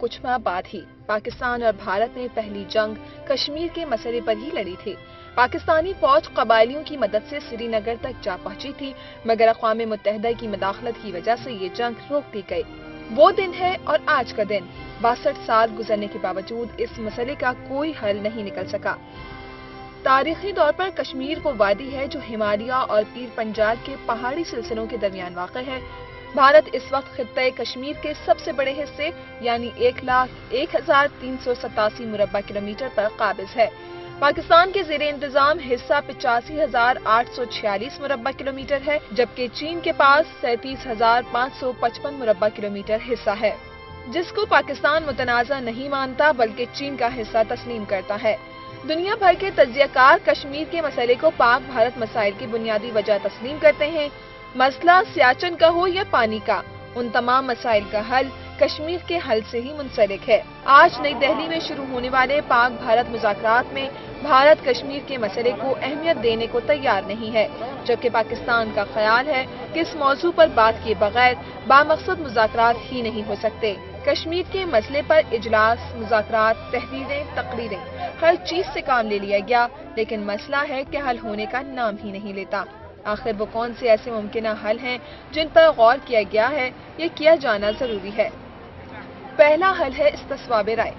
कुछ माह बाद ही पाकिस्तान और भारत ने पहली जंग कश्मीर के मसले पर ही लड़ी थी। पाकिस्तानी फौज कबायलियों की मदद से श्रीनगर तक जा पहुंची थी, मगर अक़वाम मुत्तहिदा की मदाखलत की वजह से ये जंग रोक दी गई। वो दिन है और आज का दिन। 62 साल गुजरने के बावजूद इस मसले का कोई हल नहीं निकल सका। तारीखी तौर पर कश्मीर वो वादी है जो हिमालय और पीर पंजाल के पहाड़ी सिलसिलों के दरमियान वाक़ है। भारत इस वक्त खित्ते कश्मीर के सबसे बड़े हिस्से यानी 1,01,387 मुरब्बा किलोमीटर पर काबिज है। पाकिस्तान के ज़ेरे इंतजाम हिस्सा 85,846 मुरब्बा किलोमीटर है, जबकि चीन के पास 37,555 मुरब्बा किलोमीटर हिस्सा है, जिसको पाकिस्तान मुतनाज़ा नहीं मानता बल्कि चीन का हिस्सा तस्लीम करता है। दुनिया भर के तज्ज़ियाकार कश्मीर के मसले को पाक भारत मसाइल की बुनियादी वजह तस्लीम करते हैं। मसला सियाचिन का हो या पानी का, उन तमाम मसाइल का हल कश्मीर के हल से ही मुंसलिक है। आज नई दिल्ली में शुरू होने वाले पाक भारत मुज़ाकरात में भारत कश्मीर के मसले को अहमियत देने को तैयार नहीं है, जबकि पाकिस्तान का ख्याल है कि इस मौजू पर बात किए बगैर बामकसद मुज़ाकरात ही नहीं हो सकते। कश्मीर के मसले पर इजलास, मुज़ाकरात, तहरीरें, तकरीरें, हर चीज से काम ले लिया गया, लेकिन मसला है कि हल होने का नाम ही नहीं लेता। आखिर वो कौन से ऐसे मुमकिन हल हैं जिन पर गौर किया गया है, ये किया जाना जरूरी है। पहला हल है इस्तिस्वाब राय।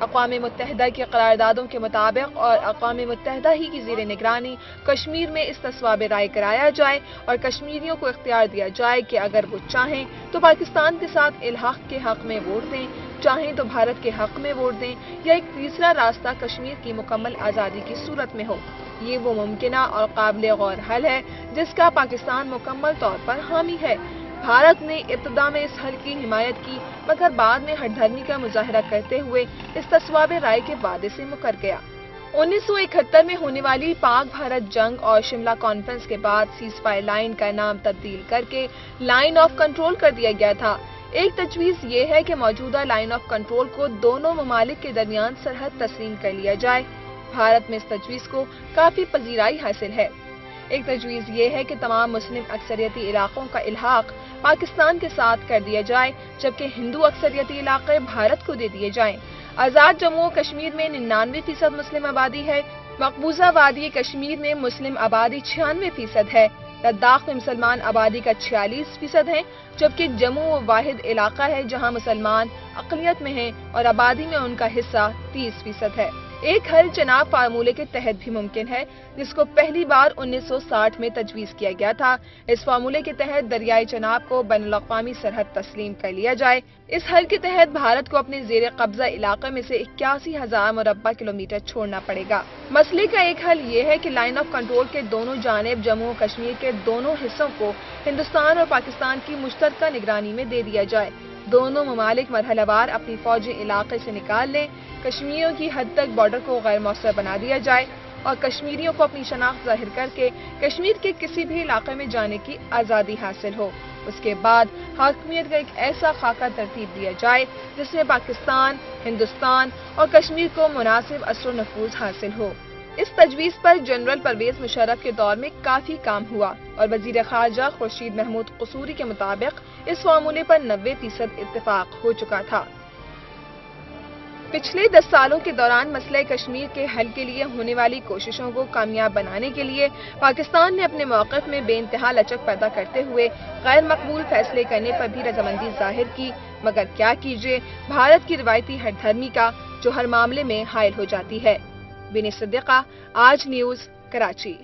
अक़वाम मुत्तहिदा की करारदादों के मुताबिक और अक़वाम मुत्तहिदा ही की ज़ेरे निगरानी कश्मीर में इस्तिस्वाब राय कराया जाए और कश्मीरियों को इख्तियार दिया जाए कि अगर वो चाहें तो पाकिस्तान के साथ इल्हाक़ के हक़ में वोट दें, चाहें तो भारत के हक़ में वोट दें, या एक तीसरा रास्ता कश्मीर की मुकम्मल आज़ादी की सूरत में हो। ये वो मुमकिना और काबिल गौर हल है जिसका पाकिस्तान मुकम्मल तौर पर हामी है। भारत ने इब्तिदा में इस हल की हिमायत की, मगर बाद में हठधर्मी का मुजाहरा करते हुए इस्तिस्वाब राय के वादे से मुकर गया। 1971 में होने वाली पाक भारत जंग और शिमला कॉन्फ्रेंस के बाद सीज़फायर लाइन का नाम तब्दील करके लाइन ऑफ कंट्रोल कर दिया गया था। एक तजवीज़ ये है कि मौजूदा लाइन ऑफ कंट्रोल को दोनों ममालिक के दरमियान सरहद तस्लीम कर लिया जाए। भारत में इस तजवीज़ को काफी पजीराई हासिल है। एक तजवीज़ ये है कि तमाम मुस्लिम अक्सरियती इलाकों का इल्हाक पाकिस्तान के साथ कर दिया जाए, जबकि हिंदू अक्सरियती इलाके भारत को दे दिए जाएं। आज़ाद जम्मू और कश्मीर में 99% मुस्लिम आबादी है। मकबूजा वादी कश्मीर में मुस्लिम आबादी 96% है। लद्दाख में मुसलमान आबादी का 46% है, जबकि जम्मू वो वाहिद इलाका है जहां मुसलमान अक़लियत में हैं और आबादी में उनका हिस्सा 30% है। एक हल चनाब फार्मूले के तहत भी मुमकिन है, जिसको पहली बार 1960 में तजवीज़ किया गया था। इस फार्मूले के तहत दरियाई चनाब को बैनुल-अक़वामी सरहद तस्लीम कर लिया जाए। इस हल के तहत भारत को अपने ज़ेरे कब्जा इलाके में से 81,000 मुरब्बा किलोमीटर छोड़ना पड़ेगा। मसले का एक हल ये है कि लाइन ऑफ कंट्रोल के दोनों जानिब जम्मू और कश्मीर के दोनों हिस्सों को हिंदुस्तान और पाकिस्तान की मुश्तरका निगरानी में दे दिया जाए। दोनों ममालिक मरहलावार अपनी फौजी इलाके से निकाल लें, कश्मीरियों की हद तक बॉर्डर को गैर मौसर बना दिया जाए और कश्मीरियों को अपनी शनाख्त जाहिर करके कश्मीर के किसी भी इलाके में जाने की आज़ादी हासिल हो। उसके बाद हाकमियत का एक ऐसा खाका तरतीब दिया जाए जिसमें पाकिस्तान, हिंदुस्तान और कश्मीर को मुनासिब असर नफूज हासिल हो। इस तजवीज़ पर जनरल परवेज मुशर्रफ के दौर में काफी काम हुआ और वजीर खारजा खुर्शीद महमूद कसूरी के मुताबिक इस फार्मूले पर 90% इत्तेफाक हो चुका था। पिछले 10 सालों के दौरान मसले कश्मीर के हल के लिए होने वाली कोशिशों को कामयाब बनाने के लिए पाकिस्तान ने अपने मौक़िफ़ में बेइंतहा लचक पैदा करते हुए गैर मकबूल फैसले करने पर भी रजामंदी जाहिर की, मगर क्या कीजिए भारत की रिवायती हठधर्मी का जो हर मामले में हायल हो जाती है। बिन सिद्दीक़ा, आज न्यूज़, कराची।